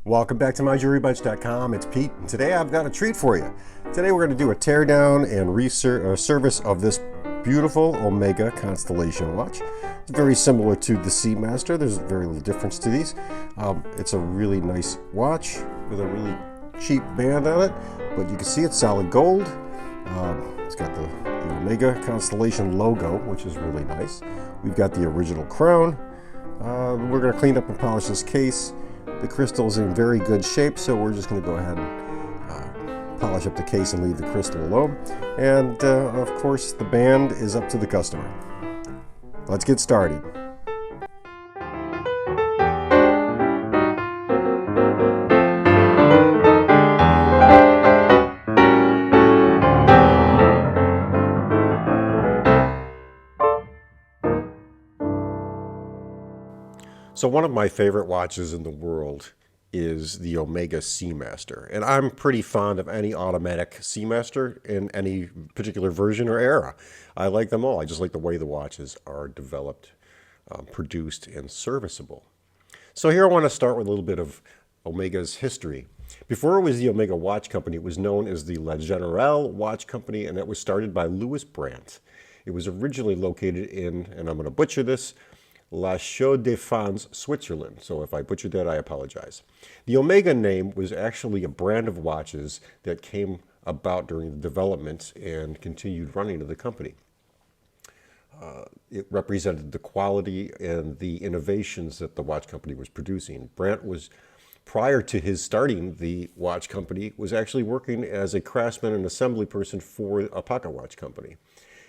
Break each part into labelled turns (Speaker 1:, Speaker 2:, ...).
Speaker 1: Welcome back to myjewelrybunch.com. It's Pete, and today I've got a treat for you. Today we're going to do a teardown and service of this beautiful Omega Constellation watch. It's very similar to the Seamaster. There's very little difference to these. It's a really nice watch with a really cheap band on it, but you can see it's solid gold. It's got the Omega Constellation logo, which is really nice. We've got the original crown. We're going to clean up and polish this case. The crystal's in very good shape, so we're just going to go ahead and polish up the case and leave the crystal alone. And of course, the band is up to the customer. Let's get started. So one of my favorite watches in the world is the Omega Seamaster. And I'm pretty fond of any automatic Seamaster in any particular version or era. I like them all. I just like the way the watches are developed, produced, and serviceable. So here I want to start with a little bit of Omega's history. Before it was the Omega Watch Company, it was known as the La Generale Watch Company, and it was started by Louis Brandt. It was originally located in, and I'm going to butcher this, La Chaux-de-Fonds, Switzerland. So if I butchered that, I apologize. The Omega name was actually a brand of watches that came about during the development and continued running of the company. It represented the quality and the innovations that the watch company was producing. Brandt was, prior to his starting the watch company, was actually working as a craftsman and assembly person for a pocket watch company.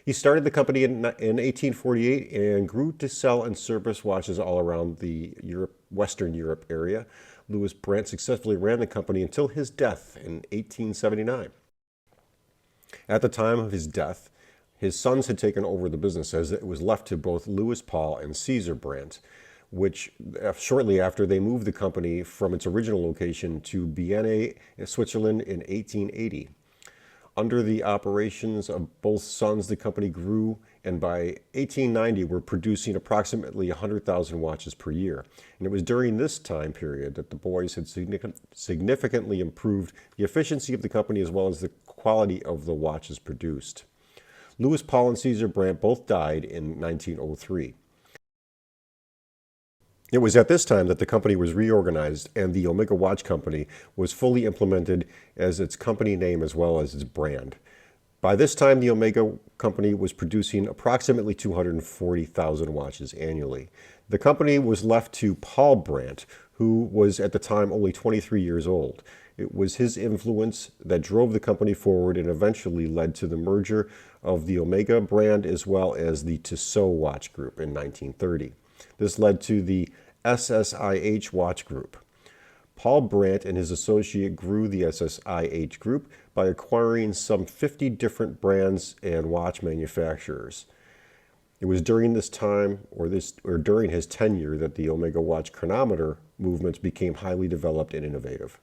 Speaker 1: He started the company in 1848 and grew to sell and service watches all around the Western Europe area. Louis Brandt successfully ran the company until his death in 1879. At the time of his death, his sons had taken over the business as it was left to both Louis Paul and Caesar Brandt, which shortly after they moved the company from its original location to Bienne, Switzerland in 1880. Under the operations of both sons, the company grew, and by 1890 were producing approximately 100,000 watches per year. And it was during this time period that the boys had significantly improved the efficiency of the company as well as the quality of the watches produced. Louis Paul and Caesar Brandt both died in 1903. It was at this time that the company was reorganized and the Omega Watch Company was fully implemented as its company name as well as its brand. By this time, the Omega Company was producing approximately 240,000 watches annually. The company was left to Paul Brandt, who was at the time only 23 years old. It was his influence that drove the company forward and eventually led to the merger of the Omega brand as well as the Tissot Watch Group in 1930. This led to the SSIH Watch Group. Paul Brandt and his associate grew the SSIH Group by acquiring some 50 different brands and watch manufacturers. It was during this time, or during his tenure, that the Omega Watch chronometer movements became highly developed and innovative.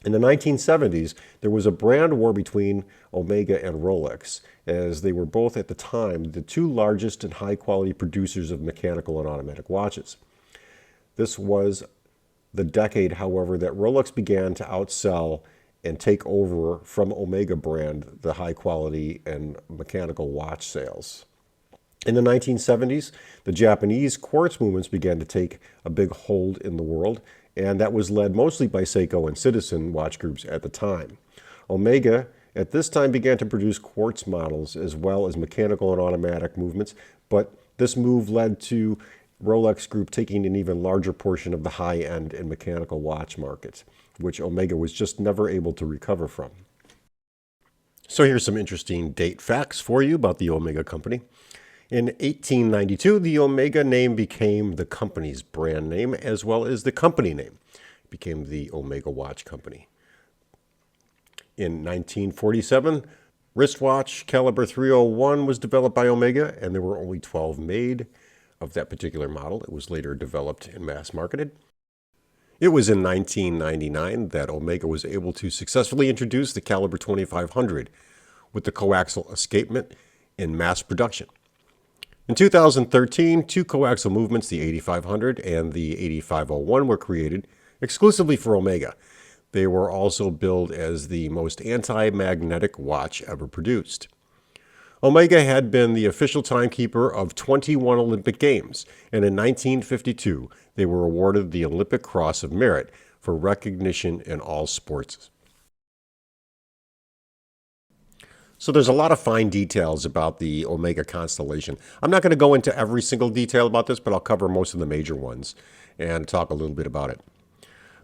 Speaker 1: In the 1970s, there was a brand war between Omega and Rolex, as they were both at the time the two largest and high-quality producers of mechanical and automatic watches. This was the decade, however, that Rolex began to outsell and take over from Omega brand the high-quality and mechanical watch sales. In the 1970s, the Japanese quartz movements began to take a big hold in the world, and that was led mostly by Seiko and Citizen watch groups at the time. Omega at this time began to produce quartz models as well as mechanical and automatic movements, but this move led to Rolex Group taking an even larger portion of the high-end and mechanical watch market, which Omega was just never able to recover from. So here's some interesting date facts for you about the Omega Company. In 1892, the Omega name became the company's brand name as well as the company name. It became the Omega Watch Company. In 1947, wristwatch caliber 301 was developed by Omega, and there were only 12 made of that particular model. It was later developed and mass marketed. It was in 1999 that Omega was able to successfully introduce the caliber 2500 with the coaxial escapement in mass production. In 2013, two coaxial movements, the 8500 and the 8501, were created exclusively for Omega. They were also billed as the most anti-magnetic watch ever produced. Omega had been the official timekeeper of 21 Olympic Games, and in 1952 they were awarded the Olympic Cross of Merit for recognition in all sports. So there's a lot of fine details about the Omega Constellation. I'm not going to go into every single detail about this, but I'll cover most of the major ones and talk a little bit about it.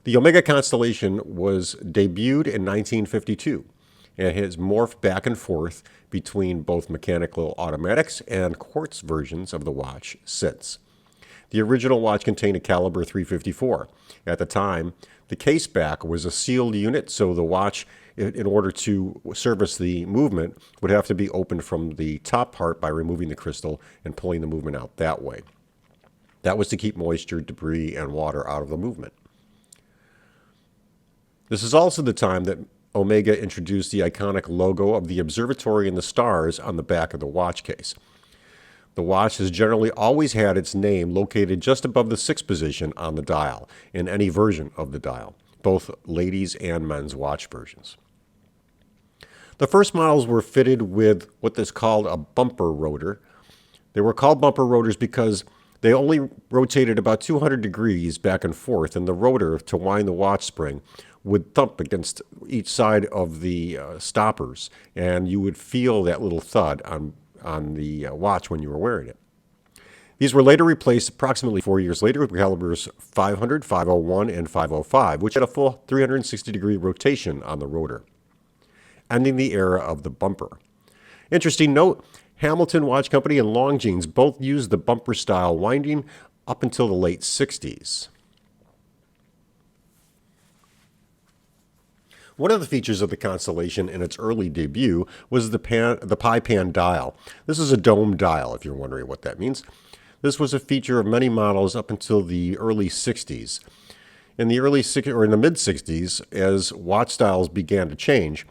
Speaker 1: The Omega Constellation was debuted in 1952 and has morphed back and forth between both mechanical automatics and quartz versions of the watch since. The original watch contained a caliber 354. At the time, the case back was a sealed unit, so the watch, in order to service the movement, would have to be opened from the top part by removing the crystal and pulling the movement out that way. That was to keep moisture, debris, and water out of the movement. This is also the time that Omega introduced the iconic logo of the observatory and the stars on the back of the watch case. The watch has generally always had its name located just above the 6th position on the dial in any version of the dial, both ladies' and men's watch versions. The first models were fitted with what is called a bumper rotor. They were called bumper rotors because they only rotated about 200 degrees back and forth, and the rotor, to wind the watch spring, would thump against each side of the stoppers, and you would feel that little thud on the watch when you were wearing it. These were later replaced approximately 4 years later with calibers 500, 501, and 505, which had a full 360-degree rotation on the rotor, ending the era of the bumper. Interesting note, Hamilton Watch Company and Longines both used the bumper-style winding up until the late 60s. One of the features of the Constellation in its early debut was the pie pan dial. This is a dome dial, if you're wondering what that means. This was a feature of many models up until the early 60s. In the mid-60s, as watch styles began to change,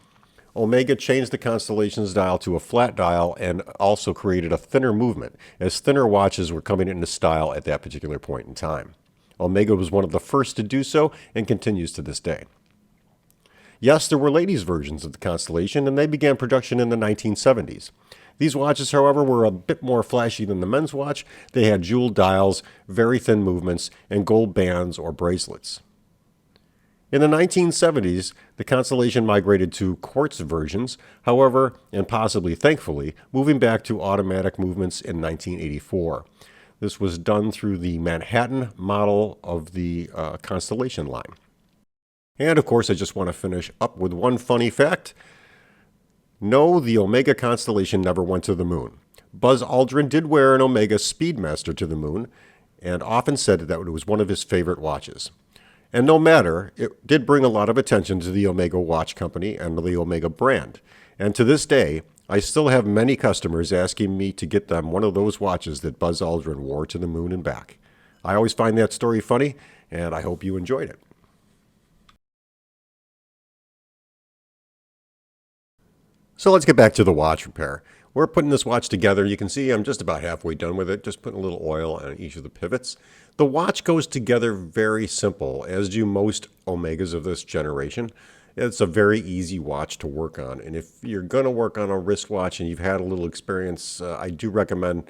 Speaker 1: Omega changed the Constellation's dial to a flat dial and also created a thinner movement, as thinner watches were coming into style at that particular point in time. Omega was one of the first to do so and continues to this day. Yes, there were ladies' versions of the Constellation, and they began production in the 1970s. These watches, however, were a bit more flashy than the men's watch. They had jeweled dials, very thin movements, and gold bands or bracelets. In the 1970s, the Constellation migrated to quartz versions, however, and possibly thankfully, moving back to automatic movements in 1984. This was done through the Manhattan model of the Constellation line. And of course, I just want to finish up with one funny fact. No, the Omega Constellation never went to the moon. Buzz Aldrin did wear an Omega Speedmaster to the moon and often said that it was one of his favorite watches. And no matter, it did bring a lot of attention to the Omega Watch Company and the Omega brand. And to this day, I still have many customers asking me to get them one of those watches that Buzz Aldrin wore to the moon and back. I always find that story funny, and I hope you enjoyed it. So let's get back to the watch repair. We're putting this watch together. You can see I'm just about halfway done with it, just putting a little oil on each of the pivots. The watch goes together very simple, as do most Omegas of this generation. It's a very easy watch to work on. And if you're going to work on a wristwatch and you've had a little experience, I do recommend,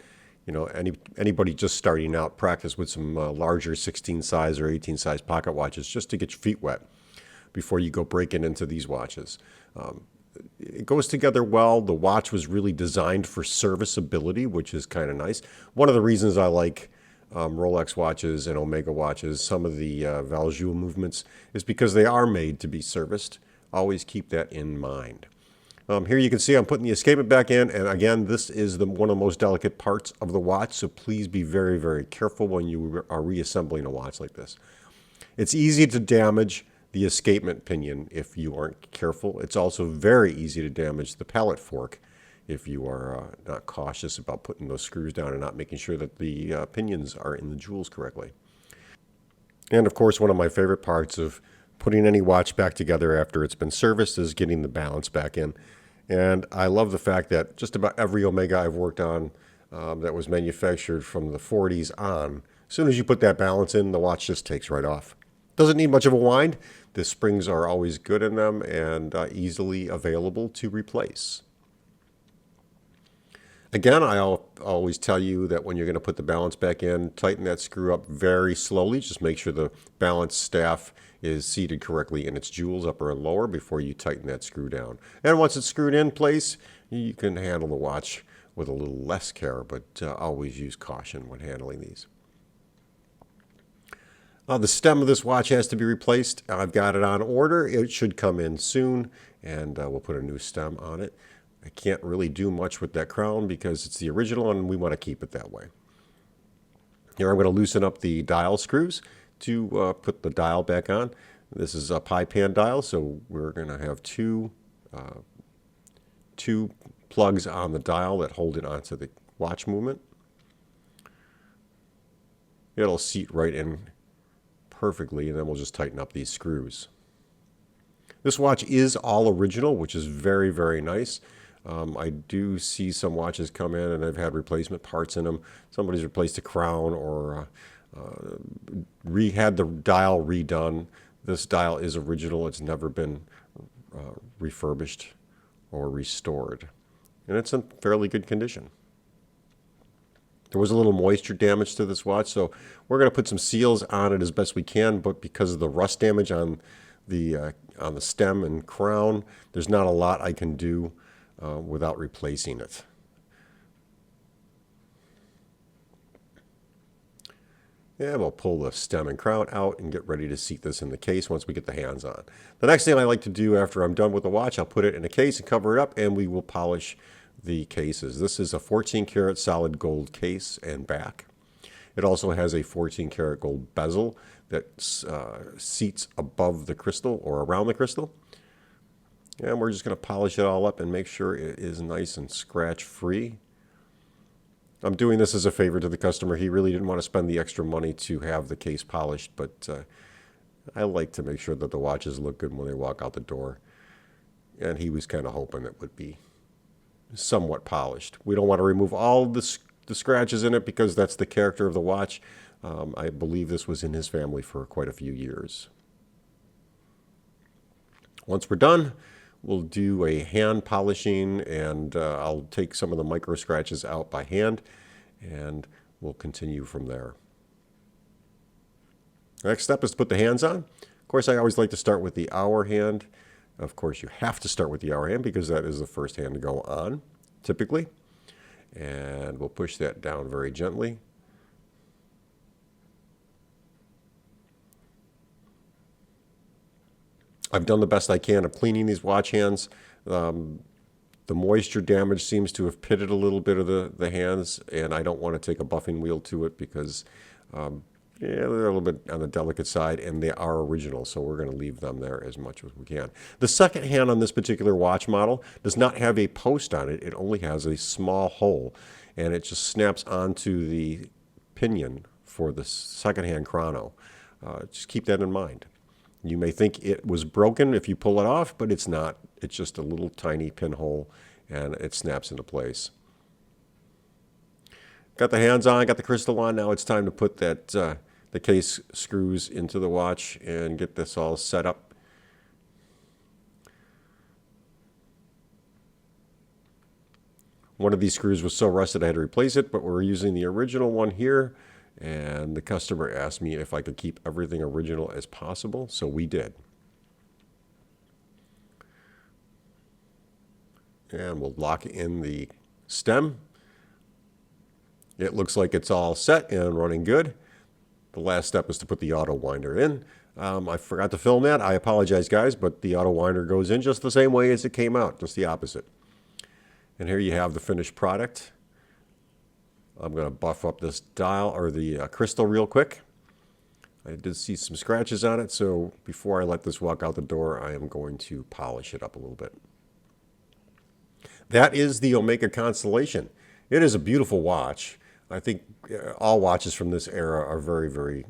Speaker 1: anybody just starting out, practice with some larger 16 size or 18 size pocket watches just to get your feet wet before you go breaking into these watches. It goes together well. The watch was really designed for serviceability, which is kind of nice. One of the reasons I like Rolex watches and Omega watches, some of the Valjoux movements, is because they are made to be serviced. Always keep that in mind. Here you can see I'm putting the escapement back in, and again, this is one of the most delicate parts of the watch, so please be very, very careful when you are reassembling a watch like this. It's easy to damage the escapement pinion if you aren't careful. It's also very easy to damage the pallet fork if you are not cautious about putting those screws down and not making sure that the pinions are in the jewels correctly. And of course, one of my favorite parts of putting any watch back together after it's been serviced is getting the balance back in. And I love the fact that just about every Omega I've worked on that was manufactured from the 40s on, as soon as you put that balance in, the watch just takes right off. Doesn't need much of a wind. The springs are always good in them and easily available to replace. Again, always tell you that when you're going to put the balance back in, tighten that screw up very slowly. Just make sure the balance staff is seated correctly in its jewels, upper and lower, before you tighten that screw down. And once it's screwed in place, you can handle the watch with a little less care, but always use caution when handling these. The stem of this watch has to be replaced. I've got it on order. It should come in soon, and we'll put a new stem on it. I can't really do much with that crown because it's the original and we want to keep it that way. Here I'm going to loosen up the dial screws to put the dial back on. This is a pie pan dial, so we're going to have two plugs on the dial that hold it onto the watch movement. It'll seat right in perfectly, and then we'll just tighten up these screws. This watch is all original, which is very, very nice. I do see some watches come in and they've had replacement parts in them. Somebody's replaced a crown or had the dial redone. This dial is original. It's never been refurbished or restored. And it's in fairly good condition. There was a little moisture damage to this watch, so we're going to put some seals on it as best we can, but because of the rust damage on the stem and crown, there's not a lot I can do without replacing it. Yeah, we'll pull the stem and crown out and get ready to seat this in the case once we get the hands on. The next thing I like to do after I'm done with the watch, I'll put it in a case and cover it up, and we will polish the cases. This is a 14 karat solid gold case and back. It also has a 14 karat gold bezel that seats above the crystal or around the crystal. And we're just going to polish it all up and make sure it is nice and scratch free. I'm doing this as a favor to the customer. He really didn't want to spend the extra money to have the case polished, but I like to make sure that the watches look good when they walk out the door. And he was kind of hoping it would be somewhat polished. We don't want to remove all the scratches in it because that's the character of the watch. I believe this was in his family for quite a few years. Once we're done, we'll do a hand polishing, and I'll take some of the micro scratches out by hand, and we'll continue from there. The next step is to put the hands on. Of course, I always like to start with the hour hand. Of course, you have to start with the hour hand because that is the first hand to go on, typically. And we'll push that down very gently. I've done the best I can of cleaning these watch hands. The moisture damage seems to have pitted a little bit of the hands, and I don't want to take a buffing wheel to it because they're a little bit on the delicate side, and they are original, so we're going to leave them there as much as we can. The second hand on this particular watch model does not have a post on it. It only has a small hole, and it just snaps onto the pinion for the second hand chrono. Just keep that in mind. You may think it was broken if you pull it off, but it's not. It's just a little tiny pinhole, and it snaps into place. Got the hands on, got the crystal on. Now it's time to put that the case screws into the watch and get this all set up. One of these screws was so rusted I had to replace it, but we're using the original one here. And the customer asked me if I could keep everything original as possible, so we did. And we'll lock in the stem. It looks like it's all set and running good. The last step is to put the auto winder in. I forgot to film that. I apologize, guys, but the auto winder goes in just the same way as it came out, just the opposite. And here you have the finished product. I'm going to buff up this dial or the crystal real quick. I did see some scratches on it, so before I let this walk out the door, I am going to polish it up a little bit. That is the Omega Constellation. It is a beautiful watch. I think all watches from this era are very, very,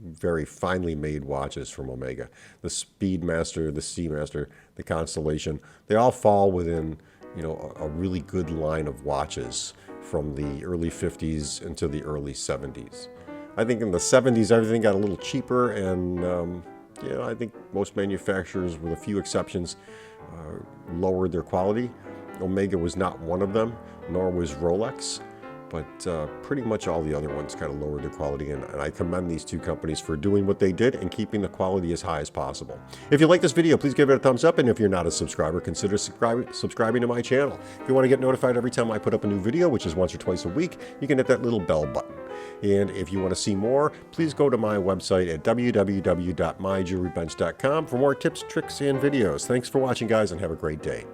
Speaker 1: very finely made watches from Omega. The Speedmaster, the Seamaster, the Constellation, they all fall within, a really good line of watches from the early 50s into the early 70s. I think in the 70s, everything got a little cheaper, and I think most manufacturers, with a few exceptions, lowered their quality. Omega was not one of them, nor was Rolex, but pretty much all the other ones kind of lowered their quality, and I commend these two companies for doing what they did and keeping the quality as high as possible. If you like this video, please give it a thumbs up, and if you're not a subscriber, consider subscribing to my channel. If you want to get notified every time I put up a new video, which is once or twice a week, you can hit that little bell button. And if you want to see more, please go to my website at www.myjewelrybench.com for more tips, tricks, and videos. Thanks for watching, guys, and have a great day.